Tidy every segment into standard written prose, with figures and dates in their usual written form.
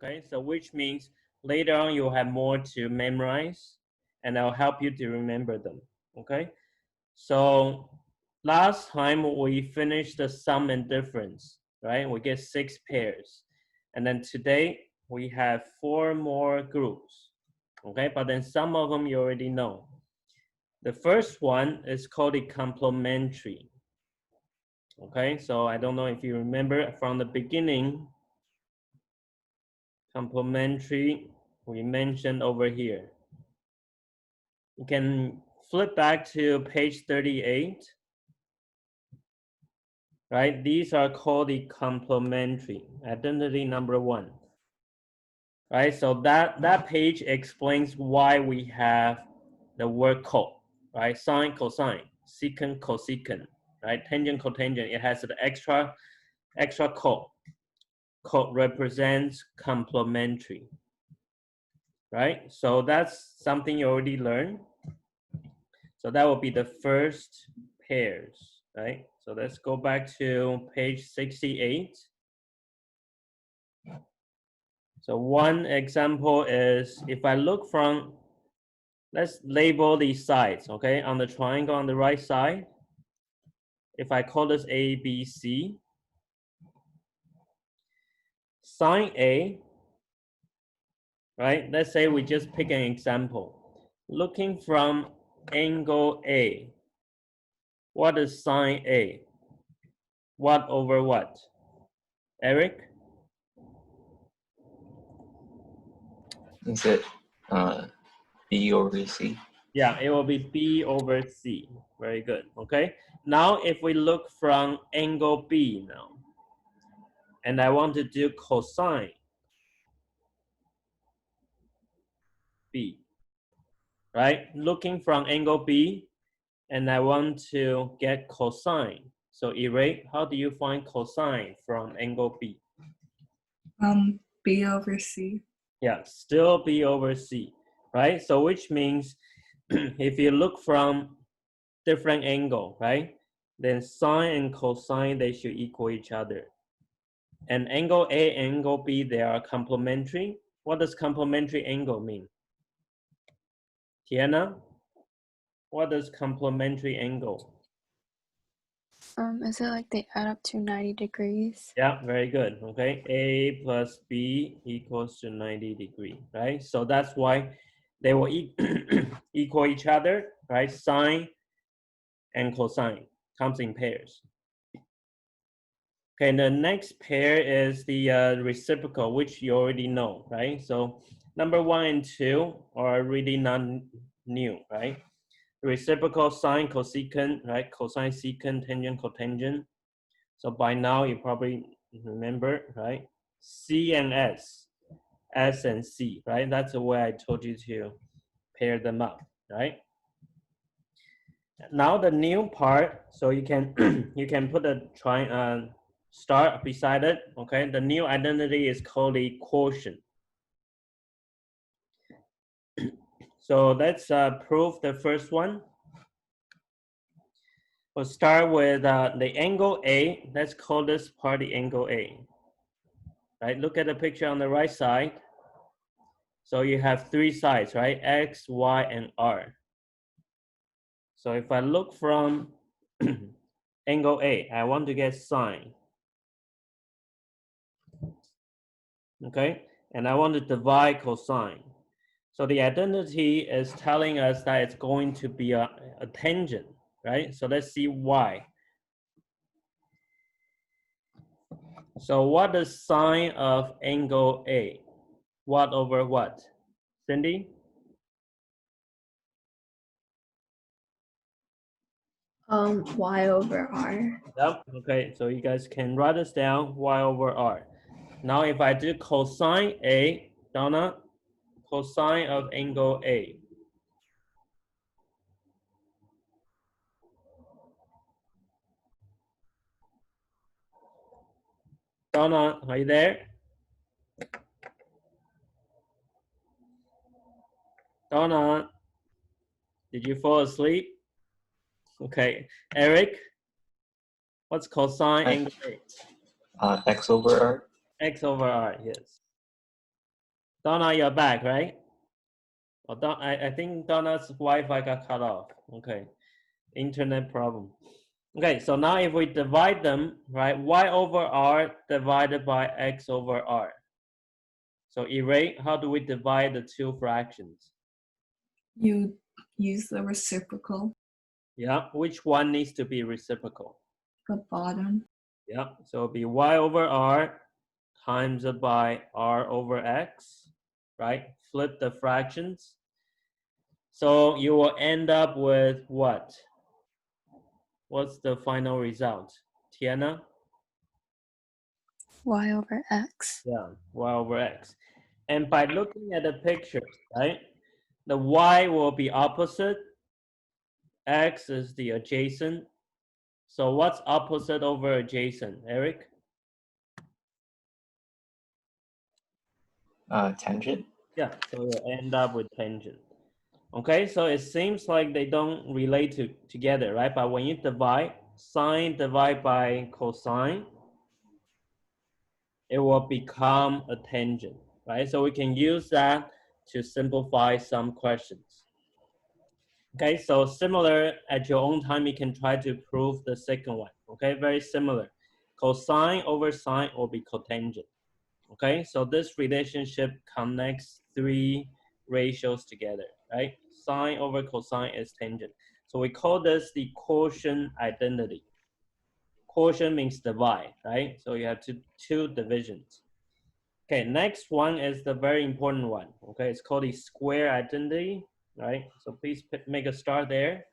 Okay, so which means later on you'll have more to memorize and I'll help you to remember them. Okay, so last time we finished the sum and difference, right? We get 6 pairs. And then today we have 4 more groups. Okay, but then some of them you already know. The first one is called the complementary. Okay, so I don't know if you remember from the beginning, complementary we mentioned over here. You can flip back to page 38. Right? These are called the complementary, identity number 1. Right? So that page explains why we have the word co, right? Sine, cosine, secant, cosecant, right? Tangent, cotangent, it has an extra co. Co represents complementary, right? So that's something you already learned. So that will be the first pairs, right? So let's go back to page 68. So one example is if I look from, let's label these sides, okay? On the triangle on the right side, if I call this A, B, C, sine A, right? Let's say we just pick an example. Looking from angle A, what is sine A? What over what? Eric? Is it B over C? Yeah, it will be B over C. Very good, okay? Now, if we look from angle B now, and I want to do cosine B, right? Looking from angle B, and I want to get cosine. So, Ray, how do you find cosine from angle B? B over C. Yeah, still B over C, right? So, which means if you look from different angle, right? Then sine and cosine, they should equal each other. And angle A and angle B, they are complementary. What does complementary angle mean? Tiana, what does complementary angle? Is it like they add up to 90 degrees? Yeah, very good. Okay, A plus B equals to 90 degrees, right? So that's why they will equal each other, right? Sine and cosine comes in pairs. Okay, the next pair is the reciprocal, which you already know, right? So number 1 and 2 are really not new, right? Reciprocal sine, cosecant, right? Cosine, secant, tangent, cotangent. So by now you probably remember, right? C and S, S and C, right? That's the way I told you to pair them up, right? Now the new part, so you can you can put a star beside it. Okay, the new identity is called the quotient. So let's prove the first one. We'll start with the angle A. Let's call this part the angle A. Right, look at the picture on the right side. So you have 3 sides, right? X, Y, and R. So if I look from angle A, I want to get sine. Okay, and I want to divide cosine. So the identity is telling us that it's going to be a tangent, right? So let's see why. So what is sine of angle A? What over what? Cindy? Y over R. Yep, okay, so you guys can write this down, y over r. Now if I do cosine A, Donna, cosine of angle A. Donna, are you there? Donna, did you fall asleep? Okay, Eric, what's cosine angle A? X over R? X over R, yes. Donna, you're back, right? Well, I think Donna's Wi-Fi got cut off. Okay, internet problem. Okay, so now if we divide them, right, y over r divided by x over r. So Ray, how do we divide the two fractions? You use the reciprocal, Yeah, which one needs to be reciprocal? the bottom. Yeah, so it'll be y over r times it by r over x, right? Flip the fractions. So you will end up with what? What's the final result? Tiana? Y over X. Yeah, y over x. And by looking at the pictures, right? The y will be opposite. X is the adjacent. So what's opposite over adjacent, Eric? Tangent. Yeah, so you'll end up with tangent. Okay, so it seems like they don't relate together, right? But when you divide, sine divide by cosine, it will become a tangent, right? So we can use that to simplify some questions. Okay, so similar at your own time, you can try to prove the second one. Okay, very similar. Cosine over sine will be cotangent. Okay, so this relationship connects three ratios together, right? Sine over cosine is tangent. So we call this the quotient identity. Quotient means divide, right? So you have two divisions. Okay, next one is the very important one. Okay, it's called the square identity, right? So please make a start there.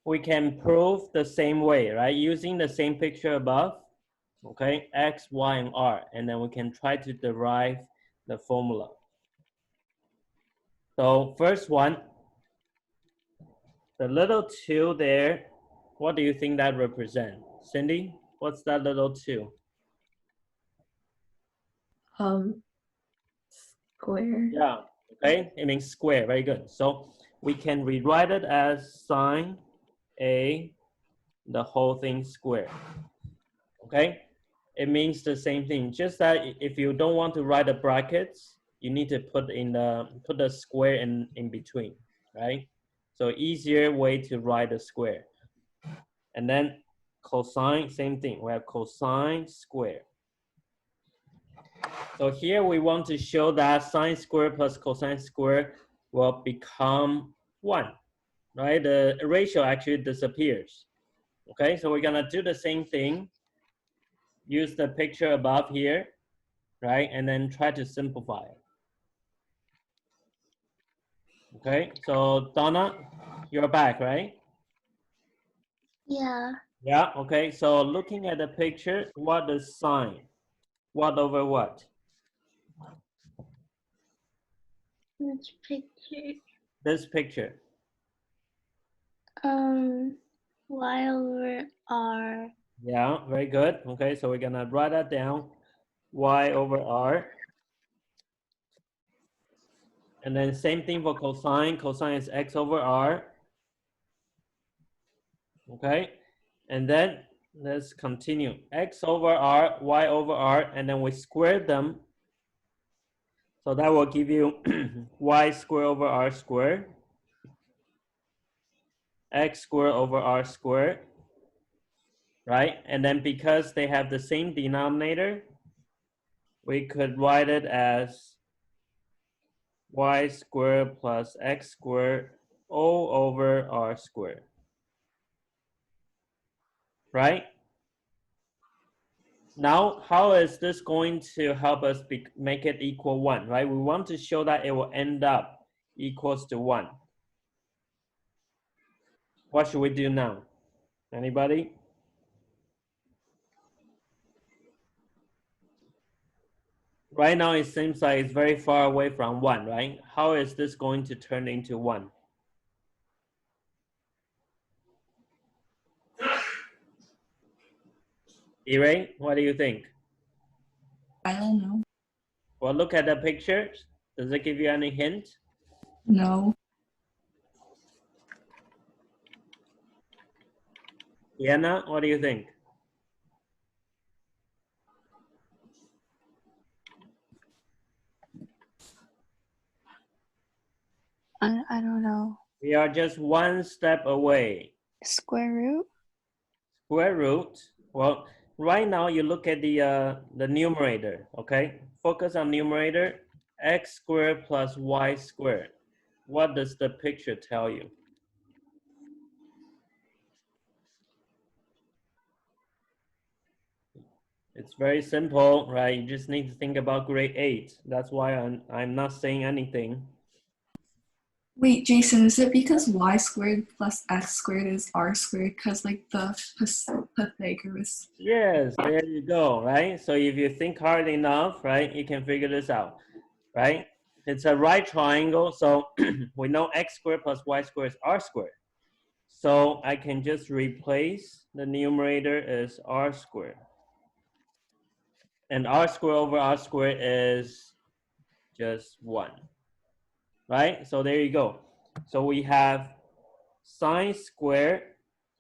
We can prove the same way, right? Using the same picture above, okay, x, y, and r, and then we can try to derive the formula. So first one, the little 2 there, what do you think that represents? Cindy, what's that little 2? Square. Yeah, okay, it means square, very good. So we can rewrite it as sine a, the whole thing squared, okay? It means the same thing, just that if you don't want to write the brackets, you need to put the square in between, right? So easier way to write a square. And then cosine, same thing. We have cosine square. So here we want to show that sine square plus cosine square will become 1, right? The ratio actually disappears. Okay, so we're gonna do the same thing. Use the picture above here, right? And then try to simplify it. Okay, so Donna, you're back, right? Yeah, Yeah, okay, so looking at the picture, what is sine? What over what? which picture? This picture. Y over R. Yeah, very good. Okay, so we're gonna write that down. Y over R. And then same thing for cosine. Cosine is x over R. Okay, and then let's continue. X over R, Y over R, and then we square them. So that will give you Y squared over R squared. X squared over R squared. Right? And then because they have the same denominator, we could write it as y squared plus x squared all over r squared. Right? Now, how is this going to help us make it equal 1, right? We want to show that it will end up equals to 1. What should we do now? Anybody? Right now, it seems like it's very far away from 1, right? How is this going to turn into 1? Ray, what do you think? I don't know. Well, look at the pictures. Does it give you any hint? No. Diana, what do you think? I don't know. We are just one step away. Square root? Square root. Well, right now you look at the numerator, okay? Focus on numerator, x squared plus y squared. What does the picture tell you? It's very simple, right? You just need to think about grade 8. That's why I'm not saying anything. Wait, Jason, is it because y squared plus x squared is r squared? Because like the Pythagoras. Yes, there you go, right? So if you think hard enough, right, you can figure this out, right? It's a right triangle, so we know x squared plus y squared is r squared. So I can just replace the numerator as r squared. And r squared over r squared is just 1, right? So there you go. So we have sine squared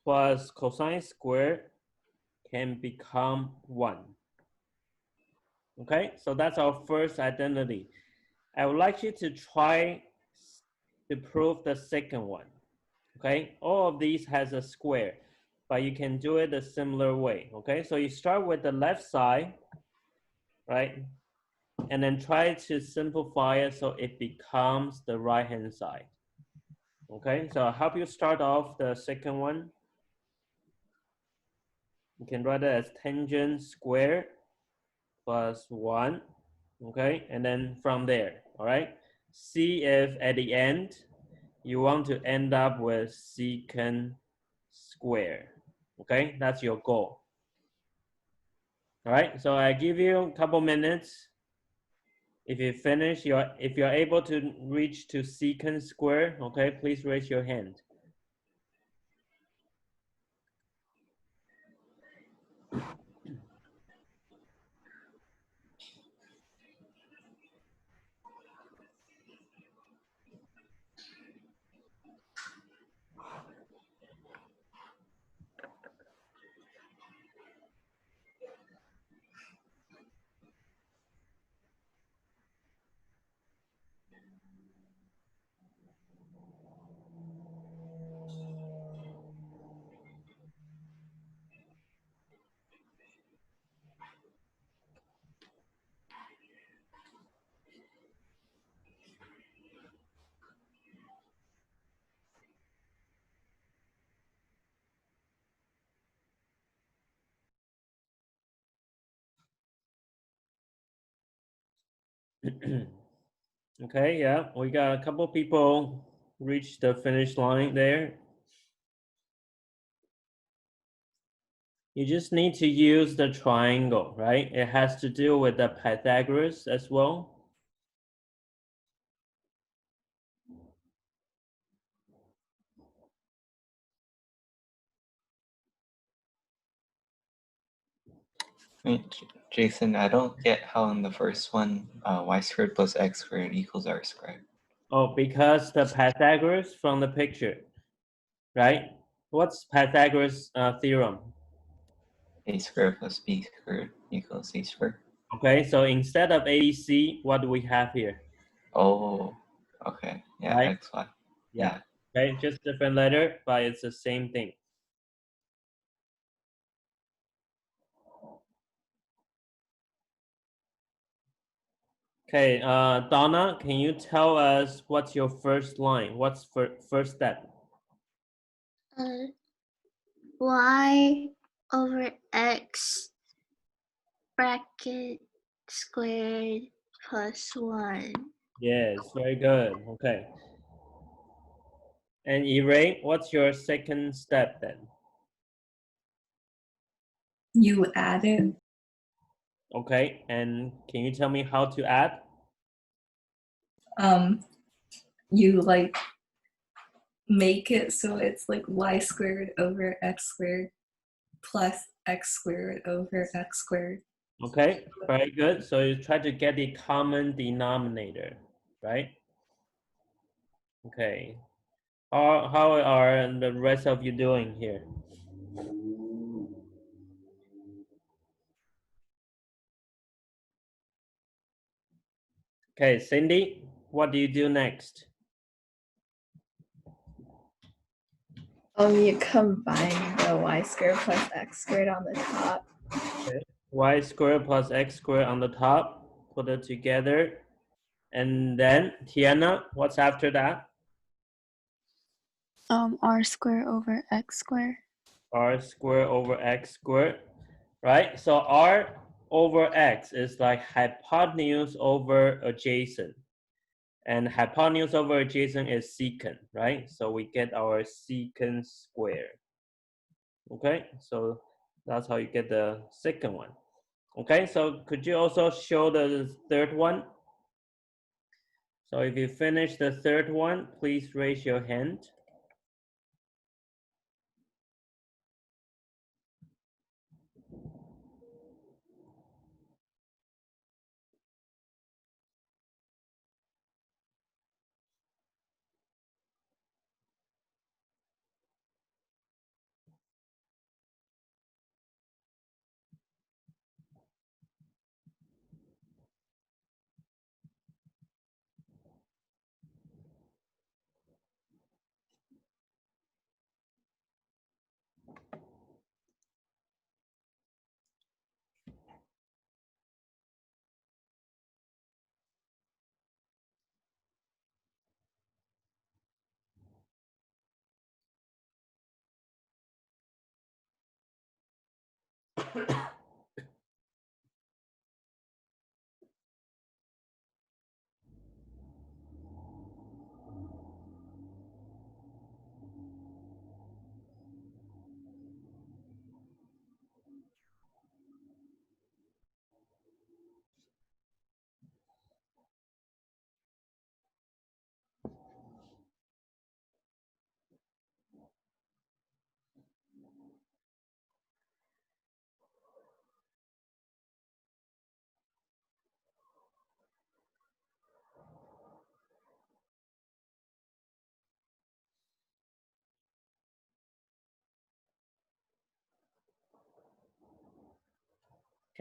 plus cosine squared can become 1. Okay, so that's our first identity. I would like you to try to prove the second one. Okay, all of these has a square, but you can do it a similar way. Okay, so you start with the left side, right? And then try to simplify it so it becomes the right hand side. Okay, so I'll help you start off the second one. You can write it as tangent square plus 1. Okay, and then from there, all right? See if at the end you want to end up with secant square. Okay, that's your goal. All right, so I give you a couple minutes. If you finish, if you're able to reach to secant square, okay, please raise your hand. Okay, yeah, we got a couple people reach the finish line there. You just need to use the triangle, right? It has to do with the Pythagoras as well. Wait, Jason, I don't get how in the first one, y squared plus x squared equals r squared. Oh, because the Pythagoras from the picture, right? What's Pythagoras theorem? A squared plus b squared equals c squared. Okay, so instead of ABC, what do we have here? Oh, okay. Yeah, Right? x, y. Yeah. Okay, just different letter, but it's the same thing. Okay, Donna, can you tell us what's your first line? What's first step? Y over x bracket squared plus 1. Yes, very good. Okay. And Ray, what's your second step then? You add it. Okay, and can you tell me how to add? You like make it so it's like y squared over x squared plus x squared over x squared. Okay, very good. So you try to get the common denominator, right? Okay. How are the rest of you doing here? Okay, Cindy, what do you do next? You combine the y squared plus x squared on the top. Okay. Y squared plus x squared on the top, put it together. And then, Tiana, what's after that? R square over x square. R squared over x squared, right? So R over x is like hypotenuse over adjacent. And hypotenuse over adjacent is secant, right? So we get our secant square. Okay, so that's how you get the second one. Okay, so could you also show the third one? So if you finish the third one, please raise your hand.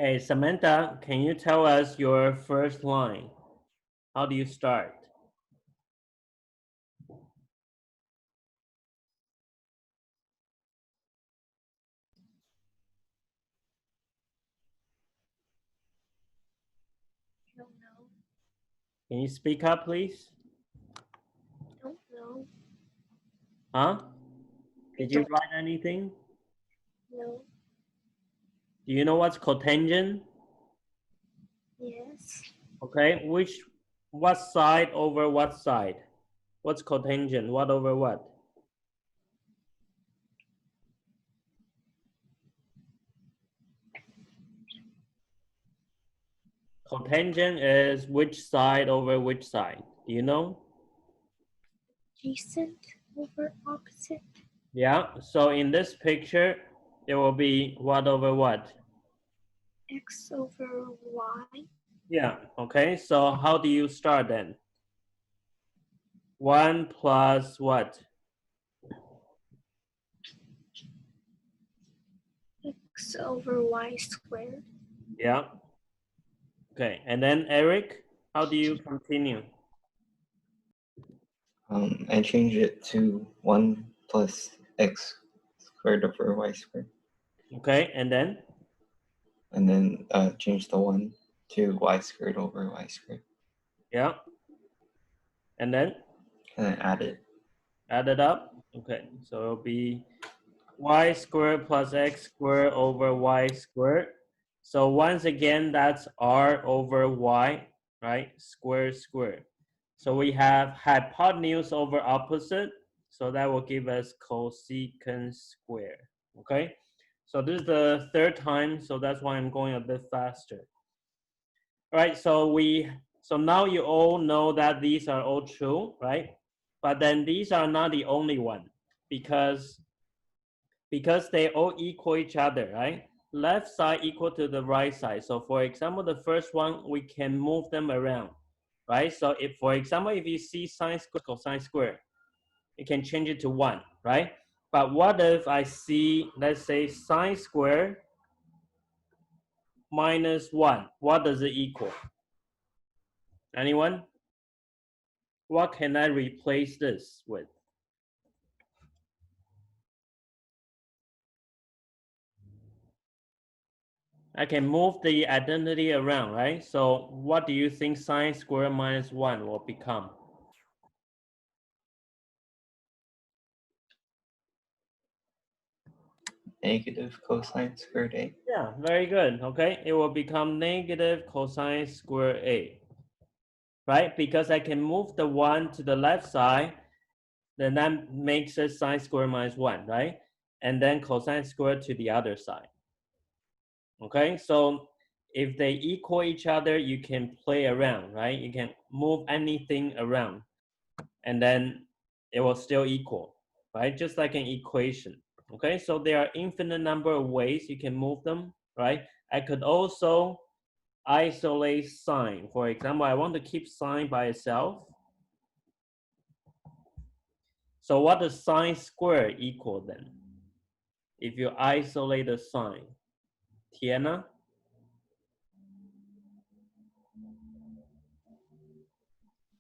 Okay, Samantha, can you tell us your first line? How do you start? I don't know. Can you speak up, please? Don't know. Huh? Did you don't write anything? know. Do you know what's cotangent? Yes. Okay, what side over what side? What's cotangent? What over what? Cotangent is which side over which side? Do you know? Adjacent over opposite. Yeah, so in this picture, it will be what over what? X over Y. Yeah, okay, so how do you start then? 1 plus what? X over Y squared. Yeah. Okay, and then Eric, how do you continue? I change it to 1 plus x squared over y squared. Okay, and then? And then change the 1 to y squared over y squared. Yeah. And then And then add it. add it up. Okay, so it'll be y squared plus x squared over y squared. So once again, that's r over y, right? Square, square. So we have hypotenuse over opposite. So that will give us cosecant square, okay? So this is the third time, so that's why I'm going a bit faster. All right, so now you all know that these are all true, right? But then these are not the only one because they all equal each other, right? Left side equal to the right side. So for example, the first one, we can move them around, right? So if, for example, if you see sine square, cosine square, you can change it to 1, right? But what if I see, let's say, sine square minus 1? What does it equal? Anyone? What can I replace this with? I can move the identity around, right? So what do you think sine squared minus 1 will become? Negative cosine squared A. Yeah, very good. Okay, it will become negative cosine squared A, right? Because I can move the 1 to the left side, then that makes it sine squared minus 1, right? And then cosine squared to the other side. Okay, so if they equal each other, you can play around, right? You can move anything around, and then it will still equal, right? Just like an equation. Okay, so there are infinite number of ways you can move them, right? I could also isolate sine. For example, I want to keep sine by itself. So what does sine squared equal then? If you isolate the sine, Tiana?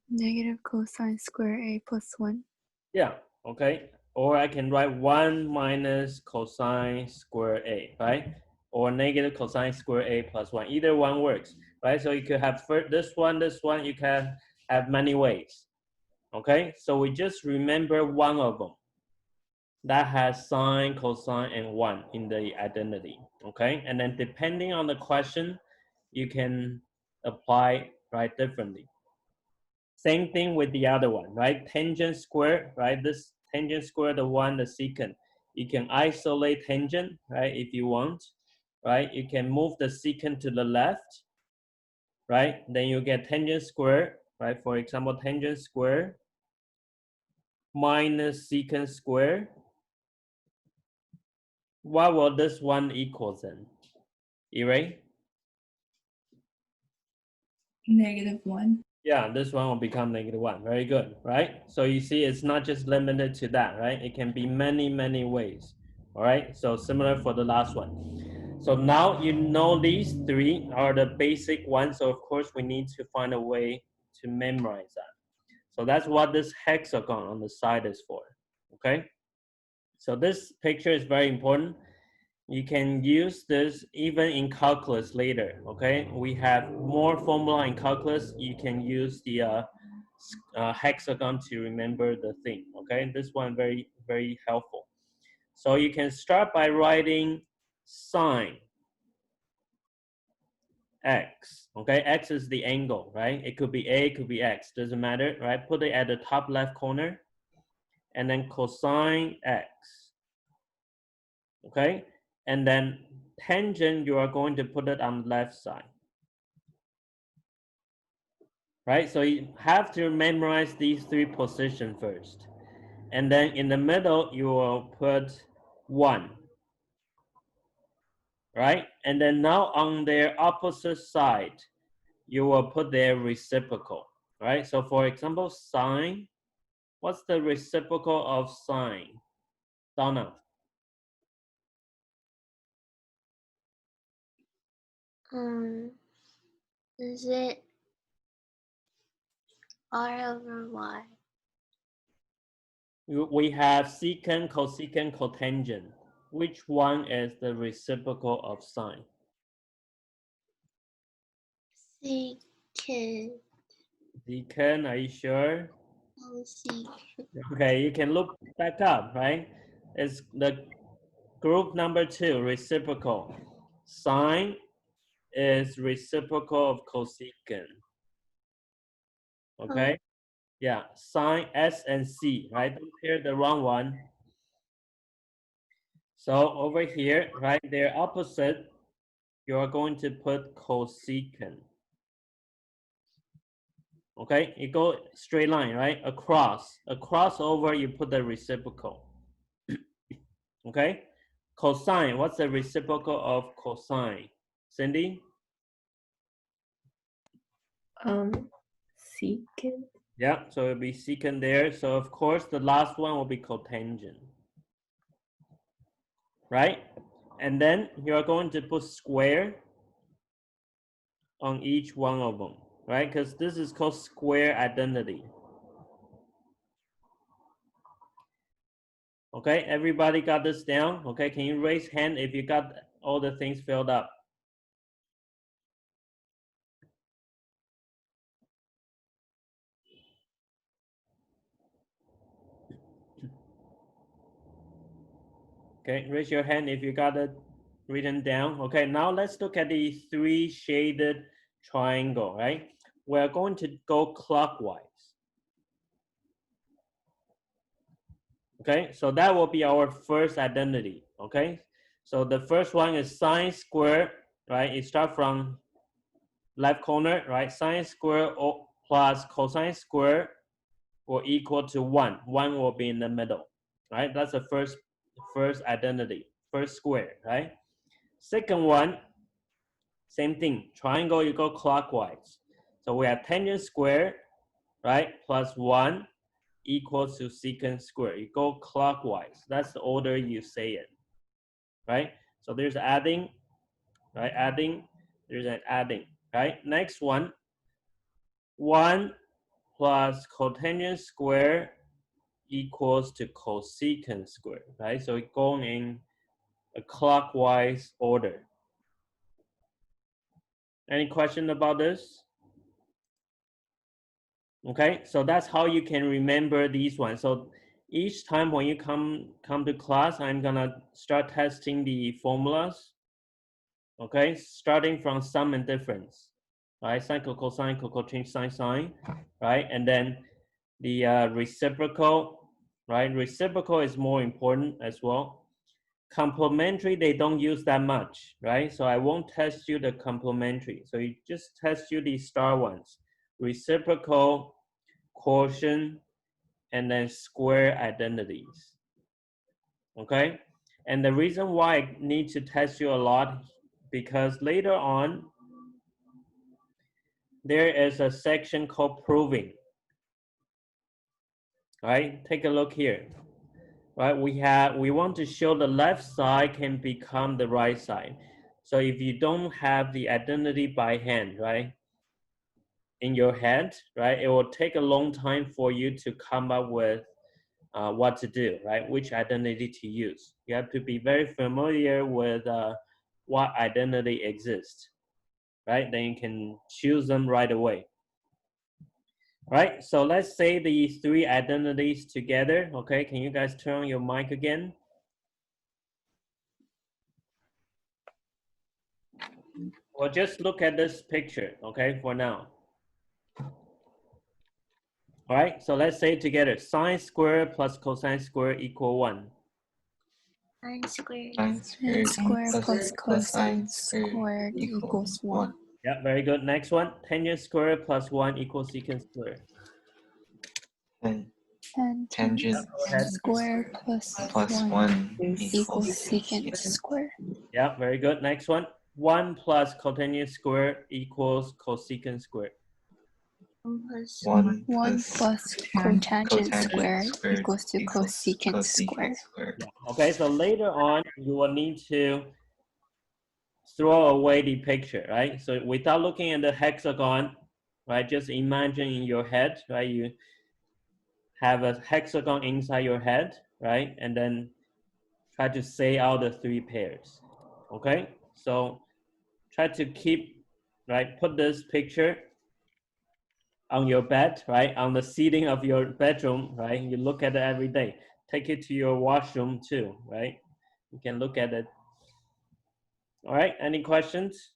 Negative cosine square A plus 1. Yeah, okay. Or I can write 1 minus cosine square A, right? Or negative cosine square A plus 1. Either one works, right? So you could have this one, you can have many ways, okay? So we just remember one of them that has sine, cosine, and 1 in the identity, okay? And then depending on the question, you can apply, right, differently. Same thing with the other one, right? Tangent square, right? This tangent square, the one, the secant. You can isolate tangent, right? If you want, right? You can move the secant to the left, right? Then you get tangent square, right? For example, tangent square minus secant square. What will this one equal then? Ray? -1. Yeah, this one will become -1. Very good, right? So you see, it's not just limited to that, right? It can be many, many ways. All right, so similar for the last one. So now you know these three are the basic ones. So of course, we need to find a way to memorize that. So that's what this hexagon on the side is for, okay? So this picture is very important. You can use this even in calculus later, okay? We have more formula in calculus. You can use the hexagon to remember the thing, okay? This one very, very helpful. So you can start by writing sine x, okay? X is the angle, right? It could be A, it could be X, doesn't matter, right? Put it at the top left corner, and then cosine x, okay? And then tangent, you are going to put it on the left side, right? So you have to memorize these three positions first. And then in the middle, you will put 1, right? And then now on their opposite side, you will put their reciprocal, right? So for example, sine, what's the reciprocal of sine? Donna? Is it R over Y? We have secant, cosecant, cotangent. Which one is the reciprocal of sine? Secant. Secant, are you sure? Cosecant. Okay, you can look back up, right? It's the group number 2, reciprocal. Sine is reciprocal of cosecant. Okay? Yeah, sine S and C, right? Don't pair the wrong one. So over here, right, they're opposite. You are going to put cosecant. Okay, you go straight line, right? Across. Across over, you put the reciprocal. Okay? Cosine, what's the reciprocal of cosine? Cindy? Secant. Yeah, so it'll be secant there. So of course, the last one will be cotangent. Right? And then you are going to put square on each one of them, right? Because this is called square identity. Okay, everybody got this down? Okay, can you raise hand if you got all the things filled up? Okay, raise your hand if you got it written down. Okay, now let's look at the 3 shaded triangle, right? We're going to go clockwise. Okay, so that will be our first identity. Okay, so the first one is sine square, right? It starts from left corner, right? Sine square plus cosine square will equal to 1. 1 will be in the middle, right? That's the first identity, first square, right? Second one, same thing. Triangle, you go clockwise. So we have tangent square, right? Plus 1 equals to secant square. You go clockwise. That's the order you say it, right? So there's adding, right? Adding, there's an adding, right? Next one, 1 plus cotangent square equals to cosecant square, right? So it's going in a clockwise order. Any question about this? Okay, so that's how you can remember these ones. So each time when you come to class, I'm gonna start testing the formulas. Okay, starting from sum and difference, right? Sine, cosine, change sine, sine, right? And then the reciprocal, right? Reciprocal is more important as well. Complementary, they don't use that much, right? So I won't test you the complementary. So you just test you the star ones. Reciprocal, quotient, and then square identities. Okay? And the reason why I need to test you a lot, because later on, there is a section called proving. All right? Take a look here. Right? We want to show the left side can become the right side. So if you don't have the identity by hand, right, in your head, right, it will take a long time for you to come up with what to do, right, which identity to use. You have to be very familiar with what identity exists, right? Then you can choose them right away. Right, so let's say the 3 identities together. Okay, can you guys turn on your mic again? Well, just look at this picture, okay, for now. All right, so let's say together, sine squared plus cosine squared equal 1. Sine squared. Sine Sine squared square plus plus cosine cosine squared squared equals 1. Yeah, very good. Next one, tangent squared plus 1 equals secant squared. And And tangent square plus plus 1 1 equals equals secant square. Yeah, very good. Next one, 1 plus cotangent squared equals cosecant squared. 1 1 plus cotangent square squared equals to cosecant square. Yeah. Okay, so later on, you will need to throw away the picture, right? So without looking at the hexagon, right, just imagine in your head, right, you have a hexagon inside your head, right, and then try to say out the 3 pairs, okay? So try to keep, right, put this picture on your bed, right, on the ceiling of your bedroom, right? You look at it every day. Take it to your washroom too, right? You can look at it. All right, any questions?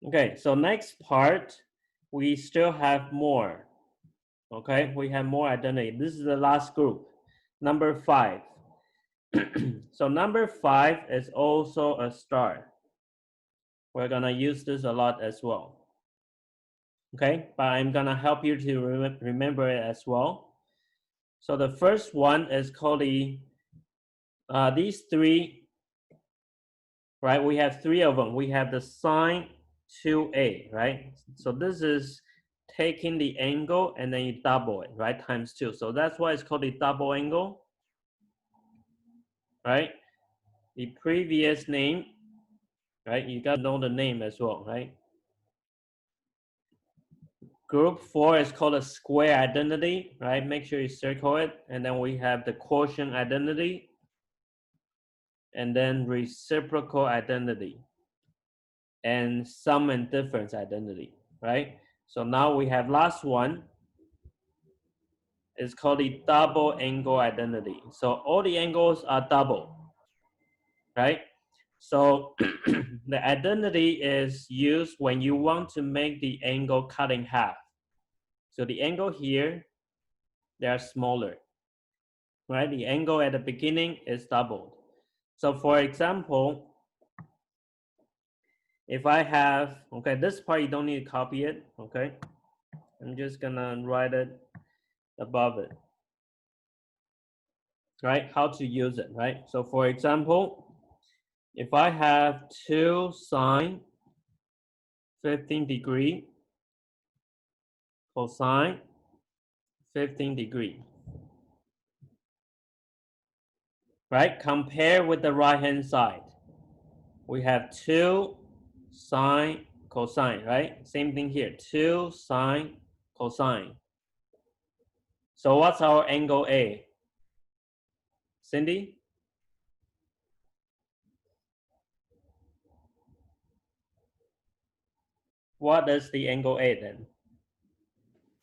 Okay, so next part, we still have more. Okay, we have more identity. This is the last group, number 5. So number 5 is also a star. We're gonna use this a lot as well. Okay, but I'm gonna help you to remember it as well. So the first one is called these 3, right? We have 3 of them. We have the sine 2a, right? So this is taking the angle and then you double it, right? Times 2. So that's why it's called the double angle, right? The previous name, right? You got to know the name as well, right? Group 4 is called a square identity, right? Make sure you circle it. And then we have the quotient identity and then reciprocal identity and sum and difference identity, right? So now we have last one. is called the double angle identity. So all the angles are double, right? So the identity is used when you want to make the angle cut in half. So the angle here, they are smaller, right? The angle at the beginning is doubled. So for example, if I have, okay, this part you don't need to copy it, okay? I'm just gonna write it above it, right? How to use it, right? So for example, if I have 2 sine 15 degree cosine 15 degree, right? Compare with the right hand side. We have 2 sine cosine, right? Same thing here, 2 sine cosine. So what's our angle A? Cindy? What is the angle A then?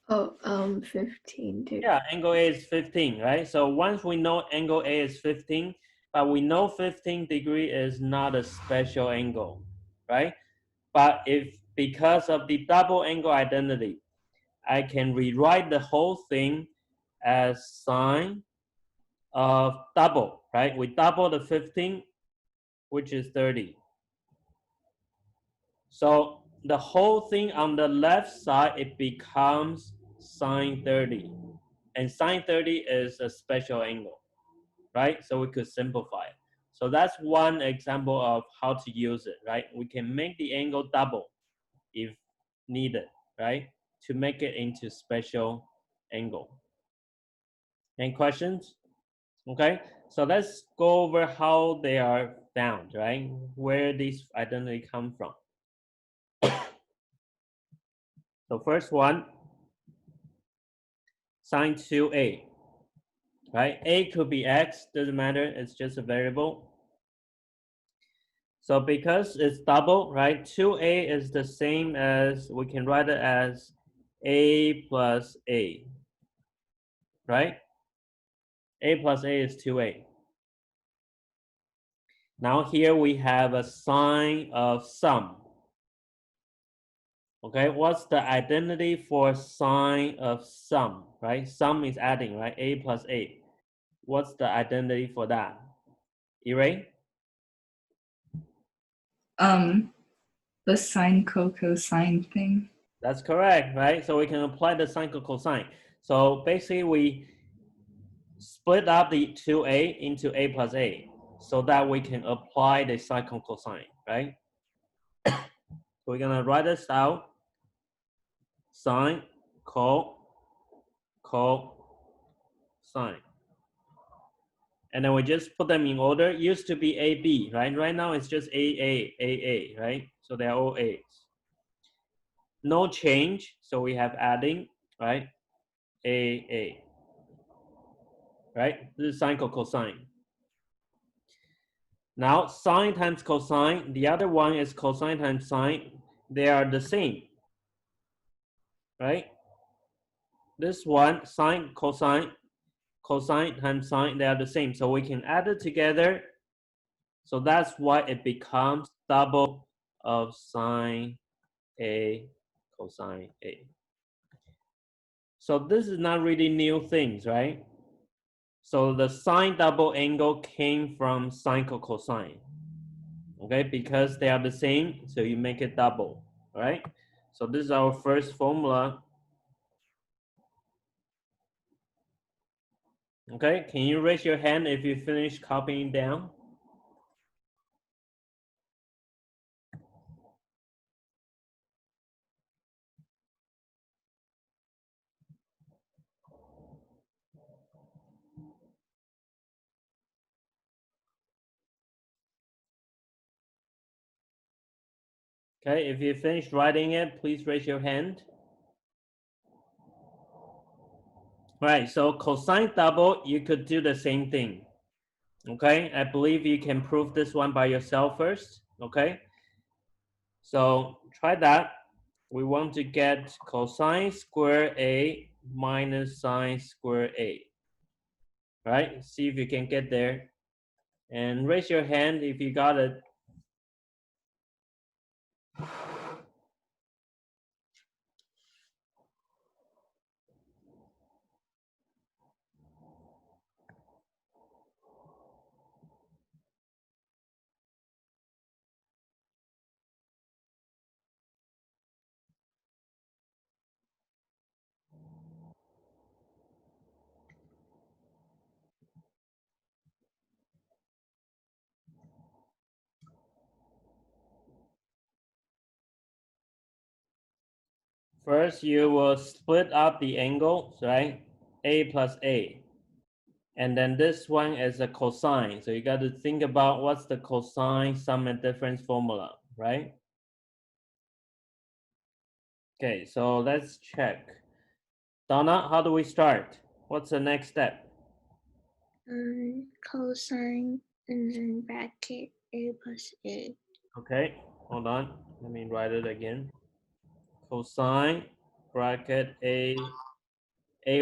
Oh, 15 degrees. Yeah, angle A is 15, right? So once we know angle A is 15, but we know 15 degree is not a special angle, right? But if because of the double angle identity, I can rewrite the whole thing as sine of double, right? We double the 15, which is 30. So the whole thing on the left side, it becomes sine 30. And sine 30 is a special angle, right? So we could simplify it. So that's one example of how to use it, right? We can make the angle double if needed, right? To make it into special angle. Any questions? Okay, so let's go over how they are found, right? Where these identity come from. So first one, sine 2a, right? A could be x, doesn't matter, it's just a variable. So because it's double, right? 2a is the same as, we can write it as a plus a, right? A plus a is 2a. Now here we have a sign of sum. Okay, what's the identity for sign of sum, right? Sum is adding, right? A plus a. What's the identity for that? Ray? The sine cosine thing. That's correct, right? So we can apply the sine cosine. So basically we split up the 2a into a plus a so that we can apply the sine cosine, right? So we're gonna write this out. Sine, sine. And then we just put them in order. It used to be AB, right? Right now it's just AA, right? So they're all A's. No change, so we have adding, right? AA, right? This is sine cosine. Now sine times cosine, the other one is cosine times sine. They are the same, right? This one, sine, cosine times sine, they are the same. So we can add it together. So that's why it becomes double of sine A cosine A. So this is not really new things, right? So the sine double angle came from sine cosine, okay? Because they are the same, so you make it double, right? So this is our first formula. Okay, can you raise your hand if you finish copying down? Okay, if you finished writing it, please raise your hand. All right, so cosine double, you could do the same thing. Okay, I believe you can prove this one by yourself first. Okay, so try that. We want to get cosine square A minus sine square A. Right? See if you can get there. And raise your hand if you got it. First, you will split up the angles, right? A plus A. And then this one is a cosine. So you got to think about what's the cosine sum and difference formula, right? Okay, so let's check. Donna, how do we start? What's the next step? Cosine and then bracket A plus A. Okay, hold on. Let me write it again. Cosine bracket A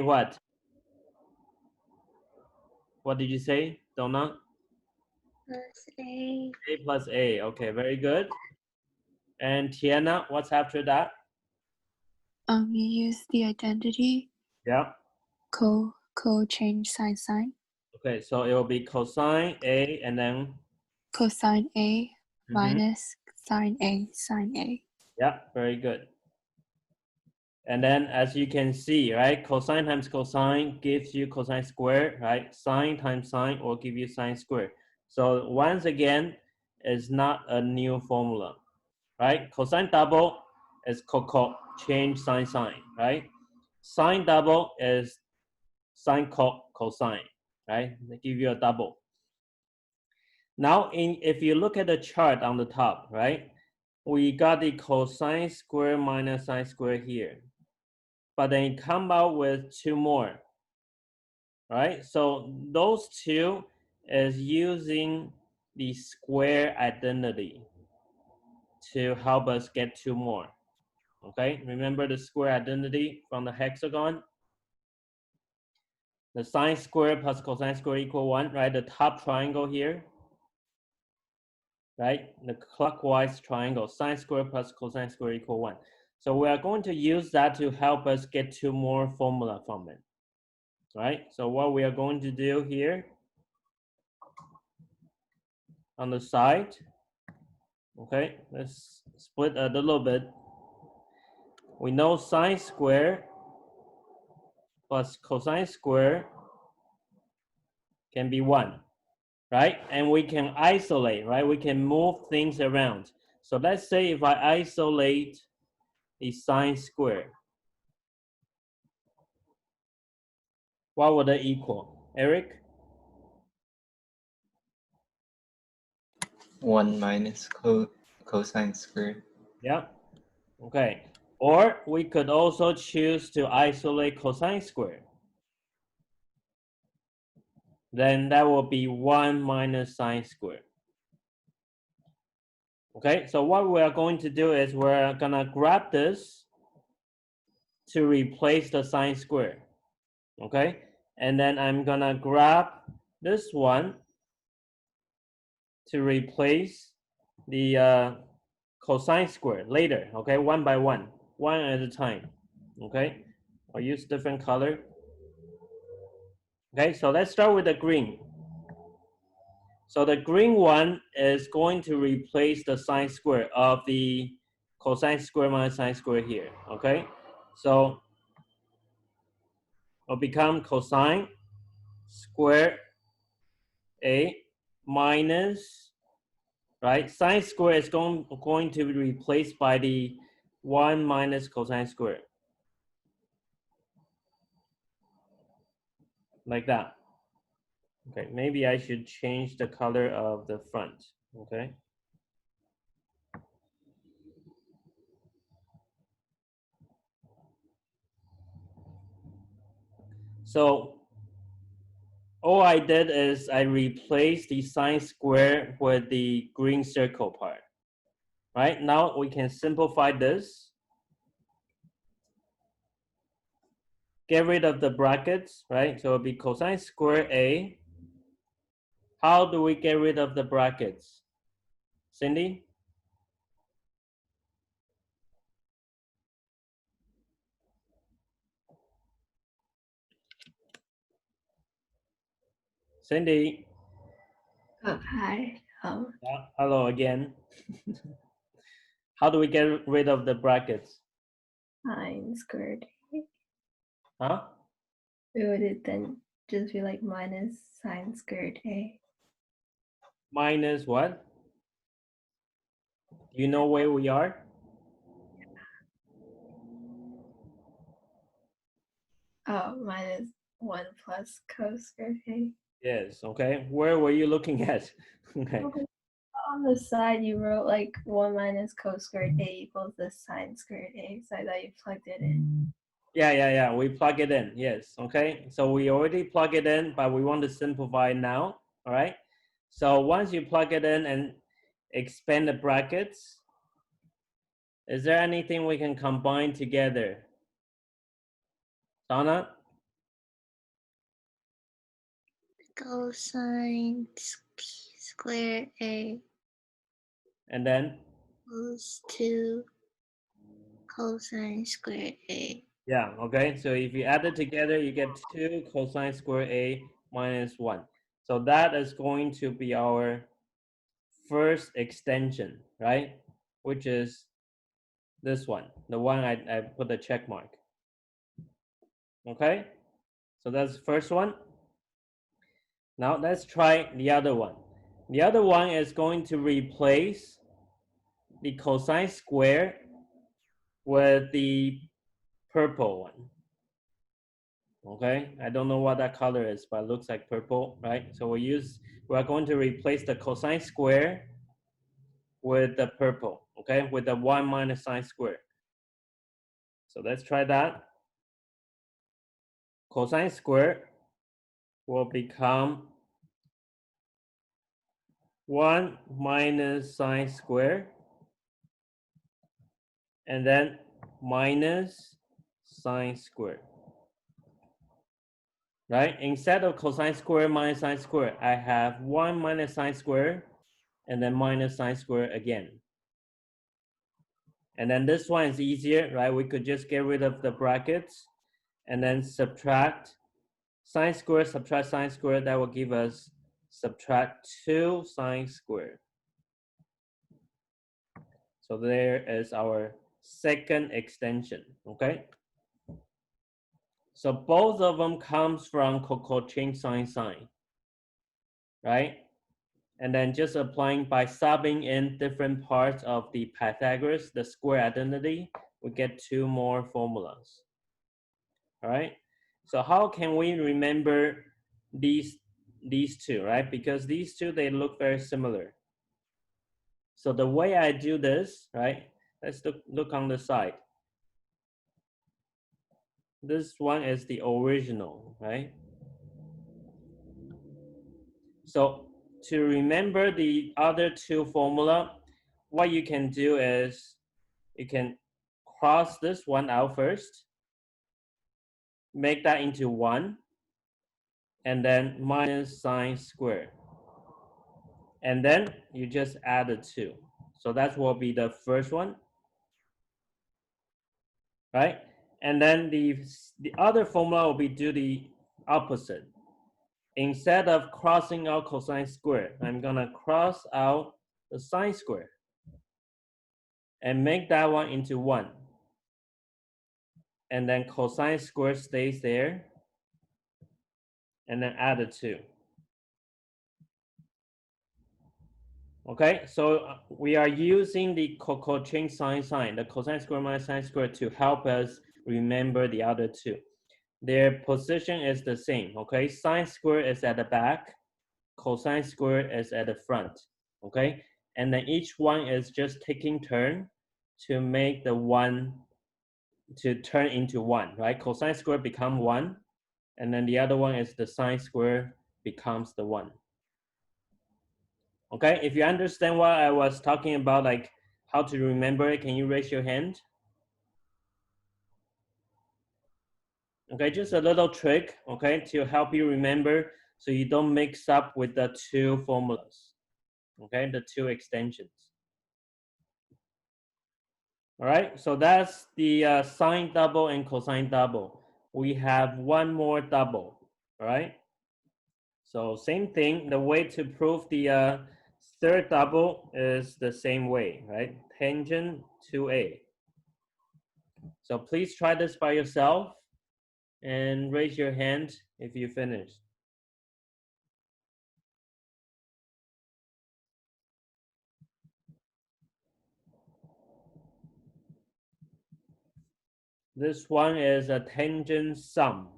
what? What did you say, Donna? Plus A. A plus A. Okay, very good. And Tiana, what's after that? You use the identity Yeah. change sign Okay, so it will be cosine A and then cosine A mhm. minus sine A. Yeah, very good. And then as you can see, right, cosine times cosine gives you cosine squared, right? Sine times sine will give you sine squared. So once again, it's not a new formula, right? Cosine double is change sine sine, right? Sine double is sine cosine, right? They give you a double. Now, if you look at the chart on the top, right? We got the cosine square minus sine square here. But then it come out with two more, right? So those two is using the square identity to help us get two more, okay? Remember the square identity from the hexagon? The sine square plus cosine square equal 1, right? The top triangle here, right? The clockwise triangle, sine square plus cosine square equal 1. So we are going to use that to help us get two more formula from it, right? So what we are going to do here on the side, okay, let's split a little bit. We know sine square plus cosine square can be 1, right? And we can isolate, right? We can move things around. So let's say if I isolate the sine square, what would it equal? Eric? 1 minus cosine squared. Yeah, okay. Or we could also choose to isolate cosine square. Then that will be 1 minus sine square. Okay, so what we are going to do is we're gonna grab this to replace the sine square. Okay, and then I'm gonna grab this one to replace the cosine square later. Okay, one by one at a time. Okay, I'll use different color. Okay, so let's start with the green. So the green one is going to replace the sine square of the cosine square minus sine square here, okay? So it'll become cosine square A minus, right? Sine square is going to be replaced by the 1 minus cosine square. Like that. Okay, maybe I should change the color of the front, okay? So all I did is I replaced the sine square with the green circle part. Right, now we can simplify this. get rid of the brackets, right? So it'll be cosine square A. How do we get rid of the brackets? Cindy? Cindy? Hi. Hello again. How do we get rid of the brackets? Sine squared. Huh? Would it then just be like minus sine squared A? Minus what? You know where we are? Oh, minus 1 plus cos squared A. Yes, okay. Where were you looking at? Okay. On the side, you wrote like 1 minus cos squared A equals the sine squared A. So I thought you plugged it in. Yeah. We plug it in. Yes. Okay. So we already plug it in, but we want to simplify now. All right. So once you plug it in and expand the brackets, is there anything we can combine together? Donna? Cosine square A And then? equals to cosine square A. Yeah. Okay. So if you add it together, you get 2 cosine square A minus 1. So that is going to be our first extension, right? Which is this one, the one I put the check mark. Okay, so that's the first one. Now let's try the other one. The other one is going to replace the cosine square with the purple one. Okay, I don't know what that color is, but it looks like purple, right? So we're going to replace the cosine square with the purple, okay, with the 1 minus sine square. So let's try that. Cosine square will become 1 minus sine square, and then minus sine square. Right? Instead of cosine square minus sine square, I have 1 minus sine square and then minus sine square again. And then this one is easier, right? We could just get rid of the brackets and then subtract sine square, subtract sine square. That will give us subtract 2 sine square. So there is our second extension, okay? So both of them comes from Quotient sine, right? And then just applying by subbing in different parts of the Pythagoras, the square identity, we get 2 more formulas, all right? So how can we remember these two, right? Because these two, they look very similar. So the way I do this, right? Let's look on the side. This one is the original, right? So to remember the other two formula, what you can do is you can cross this one out first, make that into 1, and then minus sine square. And then you just add the 2. So that will be the first one, right? And then the other formula will be do the opposite. Instead of crossing out cosine square, I'm gonna cross out the sine square and make that one into 1. And then cosine square stays there, and then add the 2. Okay, so we are using the Quotient sine, the cosine square minus sine square to help us remember the other two. Their position is the same, okay? Sine square is at the back, cosine square is at the front, okay? And then each one is just taking turn to make the one, to turn into 1, right? Cosine square become 1, and then the other one is the sine square becomes the 1. Okay, if you understand what I was talking about, like how to remember it, can you raise your hand? Okay, just a little trick, okay, to help you remember so you don't mix up with the two formulas, okay, the two extensions. All right, so that's the sine double and cosine double. We have one more double, all right? So same thing, the way to prove the third double is the same way, right? Tangent 2a. So please try this by yourself and raise your hand if you finished. This one is a tangent sum,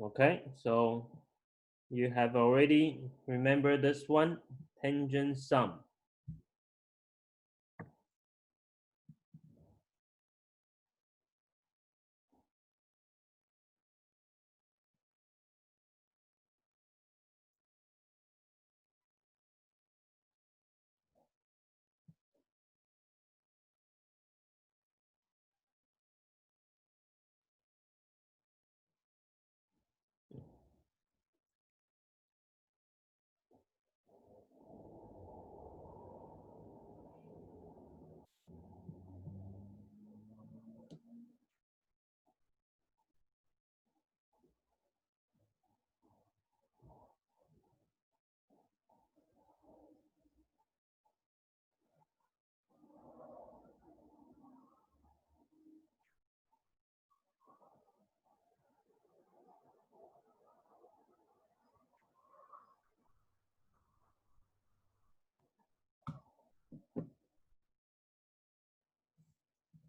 okay? So you have already remembered this one, tangent sum.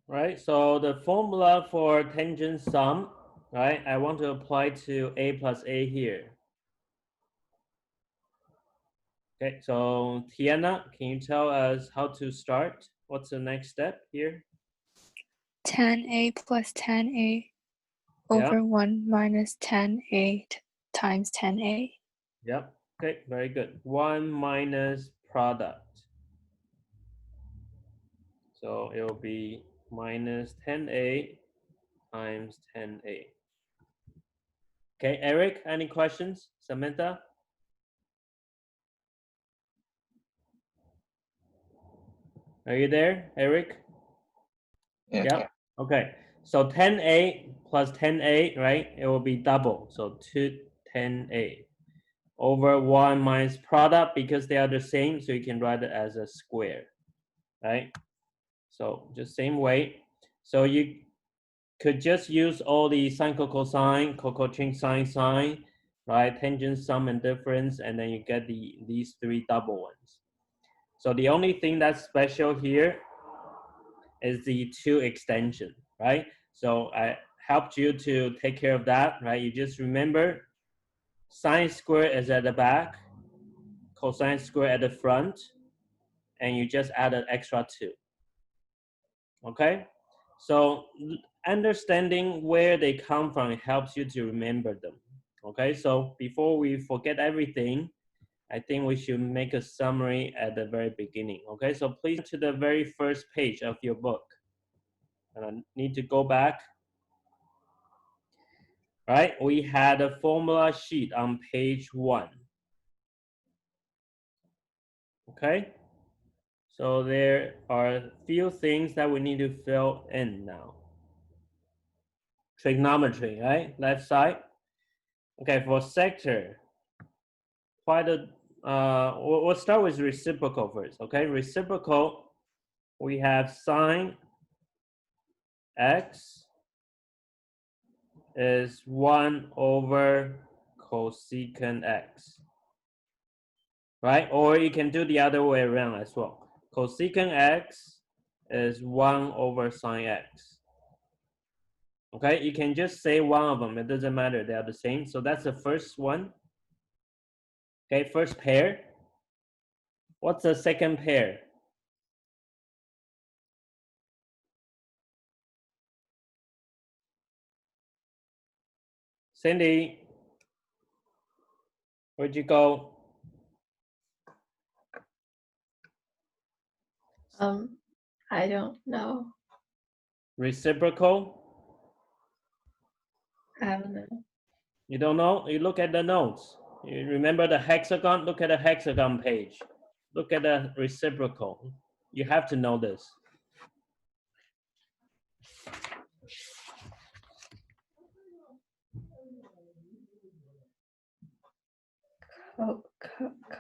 Right, so the formula for tangent sum, right, I want to apply to a plus a here. Okay, so Tiana, can you tell us how to start? What's the next step here? Tan A plus tan A Yeah, over 1 minus tan A times tan A. yep, okay, very good. 1 minus product. So it will be minus 10a times 10a. Okay, Eric, any questions? Samantha? Are you there, Eric? Yeah. Yep. Okay. So 10a plus 10a, right? It will be double. So 2 10a over 1 minus product because they are the same. So you can write it as a square, right? So just same way. So you could just use all the sine, cosine, cosine, sine, right? Tangent, sum, and difference, and then you get these three double ones. So the only thing that's special here is the two extension, right? So I helped you to take care of that, right? You just remember sine square is at the back, cosine square at the front, and you just add an extra 2, okay? So understanding where they come from helps you to remember them, okay? So before we forget everything, I think we should make a summary at the very beginning, okay? So please to the very first page of your book. And I need to go back. Right, we had a formula sheet on page 1. Okay, so there are a few things that we need to fill in now. Trigonometry, right? Left side. Okay, for sector, quite a we'll start with reciprocal first. Okay, reciprocal, we have sine x is 1 over cosecant x, right? Or you can do the other way around as well. Cosecant x is 1 over sine x. Okay, you can just say one of them. It doesn't matter. They are the same. So that's the first one. Okay, first pair. What's the second pair? Cindy, where'd you go? I don't know. Reciprocal. I don't know. You don't know? You look at the notes. You remember the hexagon? Look at the hexagon page. Look at the reciprocal. You have to know this.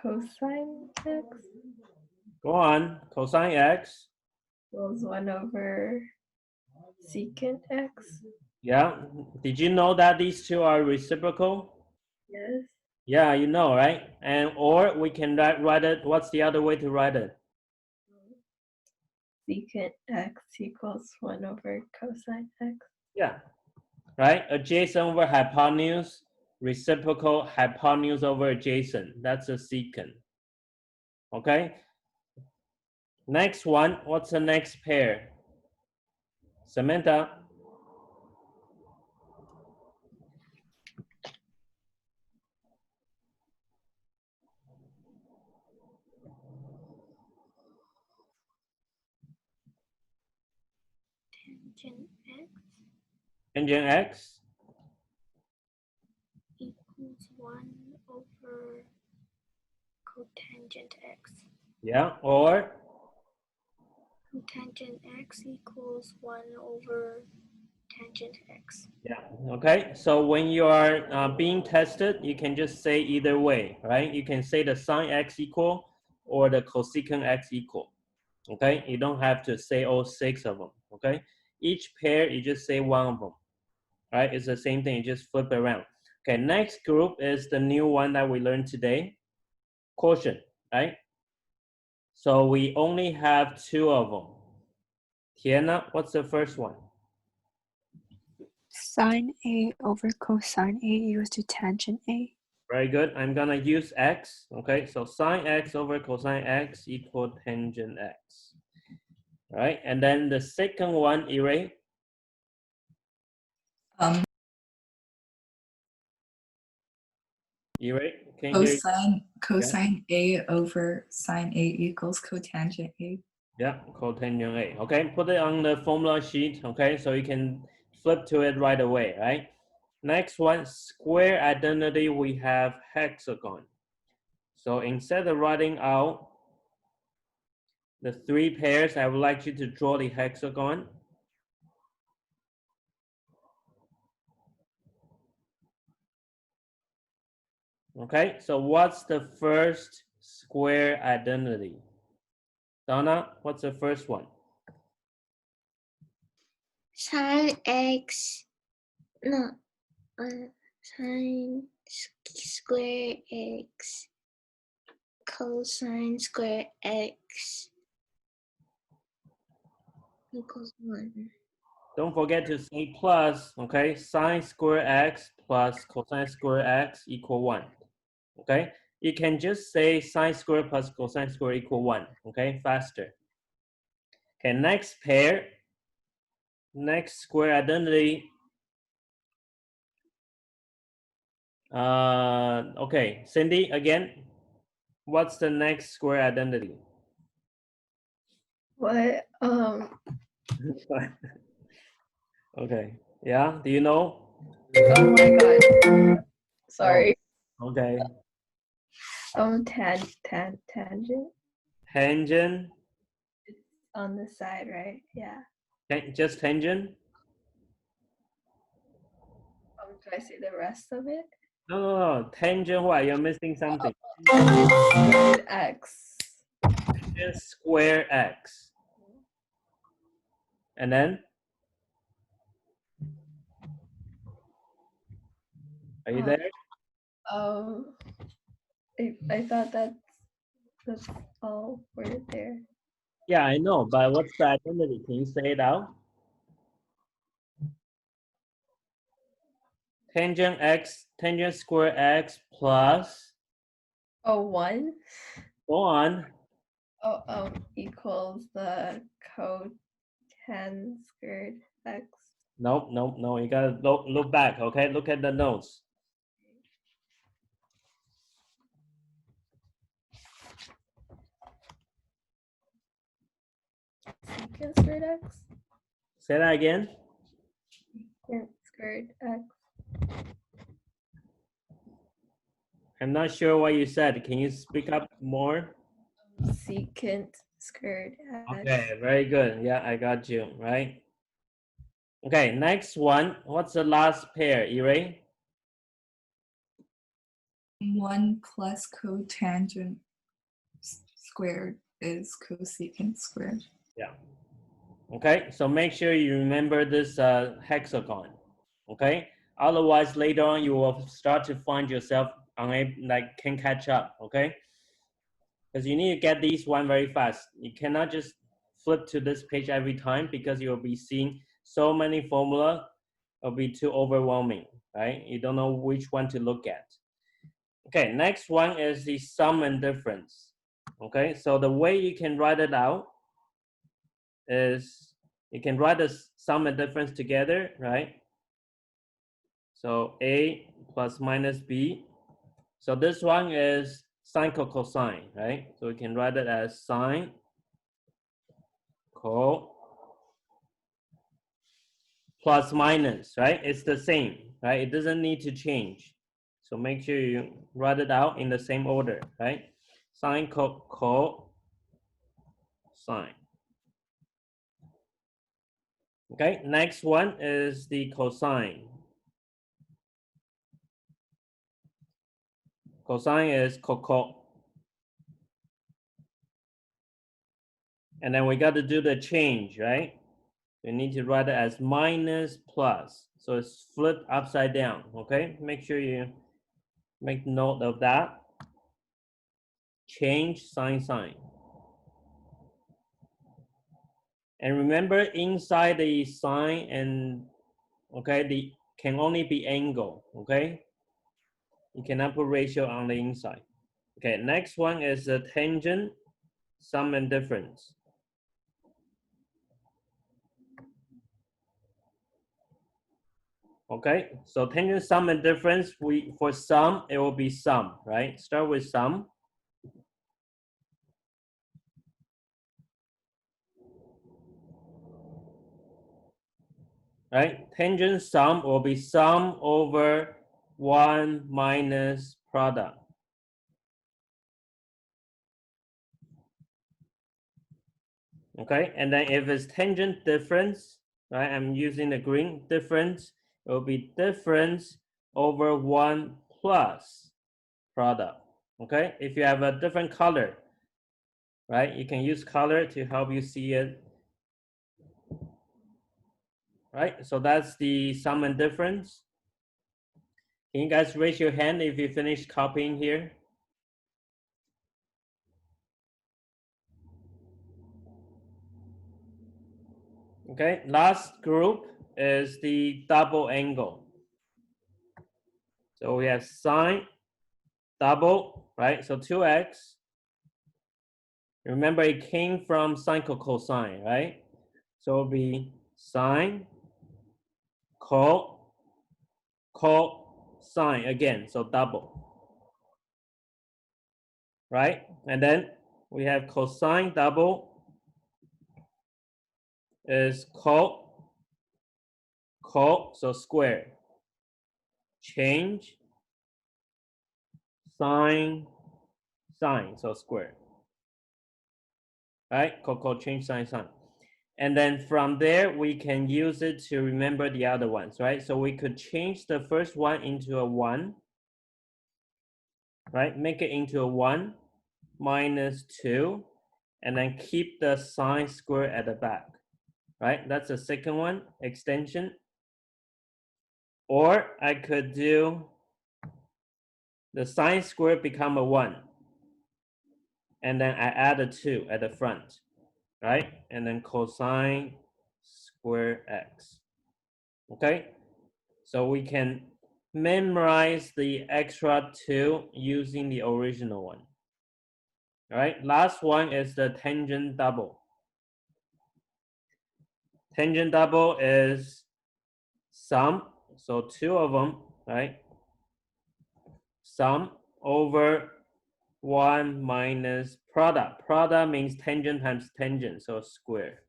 Cosine x Go on. Cosine x. equals 1 over secant x. Yeah. Did you know that these two are reciprocal? Yes. Yeah, you know, right? And or we can write it. What's the other way to write it? Secant x equals 1 over cosine x. Yeah. Right? Adjacent over hypotenuse, reciprocal hypotenuse over adjacent. That's a secant. Okay? Next one, what's the next pair? Samantha? Tangent x Tangent x? equals 1 over cotangent x. Yeah, or? Cotangent x equals 1 over tangent x. Yeah, okay. So when you are being tested, you can just say either way, right? You can say the sine x equal or the cosecant x equal, okay? You don't have to say all 6 of them, okay? Each pair, you just say one of them, right? It's the same thing, you just flip it around. Okay, next group is the new one that we learned today, quotient, right? So we only have 2 of them. Tiana, what's the first one? Sine A over cosine A equals to tangent A. Very good. I'm gonna use x. Okay, so sine x over cosine x equal tangent x. All right, and then the second one, Ire. Ire, can you hear? Cosine A over sine A equals cotangent A. Yeah, cotangent A. Okay, put it on the formula sheet. Okay, so you can flip to it right away. Right. Next one, square identity. We have hexagon. So instead of writing out the 3 pairs, I would like you to draw the hexagon. Okay, so what's the first square identity? Donna, what's the first one? Sine x, no, sine square x cosine square x equals 1. Don't forget to say plus, okay? Sine square x plus cosine square x equal 1, okay? You can just say sine square plus cosine square equal 1, okay? Faster. Okay, next pair, next square identity. Okay, Cindy, again, what's the next square identity? What? Okay, yeah, do you know? Oh my god. Sorry. Okay. Tangent. Tangent, It's on the side, right? Yeah. just tangent? Do I say the rest of it? No. Tangent what? You're missing something. Squared x. Tangent square x. And then? Are you there? I thought that's all word there. Yeah, I know, but what's the identity? Can you say it out? Tangent x, tangent square x plus, Oh, 1? go on. Oh, equals the cotangent squared x. No. You gotta look back, okay? Look at the notes. Secant squared x. Say that again. Secant squared x. I'm not sure what you said. Can you speak up more? Secant squared x. Okay, very good. Yeah, I got you, right? Okay, next one. What's the last pair, Ire? 1 plus cotangent squared is cosecant squared. Yeah. Okay, so make sure you remember this hexagon. Okay, otherwise later on you will start to find yourself unable, like can catch up. Okay, because you need to get these one very fast. You cannot just flip to this page every time because you'll be seeing so many formula. It'll be too overwhelming, right? You don't know which one to look at. Okay, next one is the sum and difference. Okay, so the way you can write it out is you can write the sum and difference together, right? So A plus minus B. So this one is sine cosine, right? So we can write it as sine co plus minus, right? It's the same, right? It doesn't need to change. So make sure you write it out in the same order, right? Sine co sine. Okay, next one is the cosine. Cosine is co. And then we got to do the change, right? We need to write it as minus plus. So it's flipped upside down, okay? Make sure you make note of that. Change sine. And remember inside the sine and, okay, the can only be angle, okay? You cannot put ratio on the inside. Okay, next one is the tangent, sum and difference. Okay, so tangent, sum and difference, for sum, it will be sum, right? Start with sum. Right? Tangent sum will be sum over 1 minus product. Okay, and then if it's tangent difference, right? I'm using the green difference. It will be difference over 1 plus product. Okay, if you have a different color, right? You can use color to help you see it. Right, so that's the sum and difference. Can you guys raise your hand if you finished copying here? Okay, last group is the double angle. So we have sine double, right? So 2x. Remember it came from sine cosine, right? So it'll be sine cosine again, so double. Right? And then we have cosine double is so square. Change sine, so square. Right? Change sine. And then from there, we can use it to remember the other ones, right? So we could change the first one into a 1, right? Make it into a 1 minus 2, and then keep the sine square at the back, right? That's the second one, extension. Or I could do the sine square become a 1, and then I add a 2 at the front, right? And then cosine square x. Okay, so we can memorize the extra 2 using the original one. All right, last one is the tangent double. Tangent double is sum, so 2 of them, right? Sum over 1 minus product. Product means tangent times tangent, so square.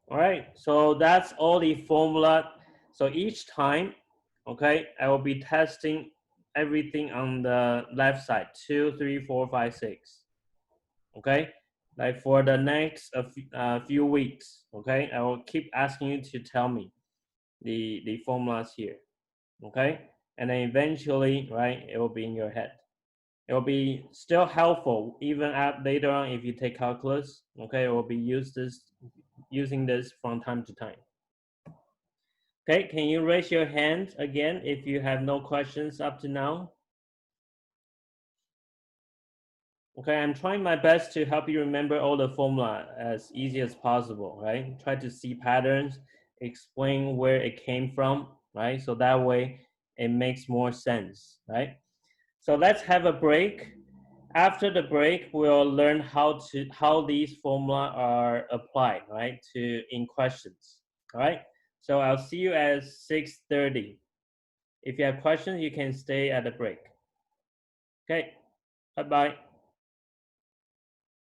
All right, so that's all the formula. So each time, okay, I will be testing everything on the left side, 2, 3, 4, 5, 6. Okay, like for the next few weeks, okay, I will keep asking you to tell me the formulas here, okay, and then eventually, right, it will be in your head. It will be still helpful even later on if you take calculus, okay, it will be using this from time to time. Okay, can you raise your hand again if you have no questions up to now? Okay, I'm trying my best to help you remember all the formula as easy as possible, right? Try to see patterns, explain where it came from, right? So that way it makes more sense, right? So let's have a break. After the break, we'll learn how these formula are applied, right, in questions, all right? So I'll see you at 6:30. If you have questions, you can stay at the break. Okay, bye-bye.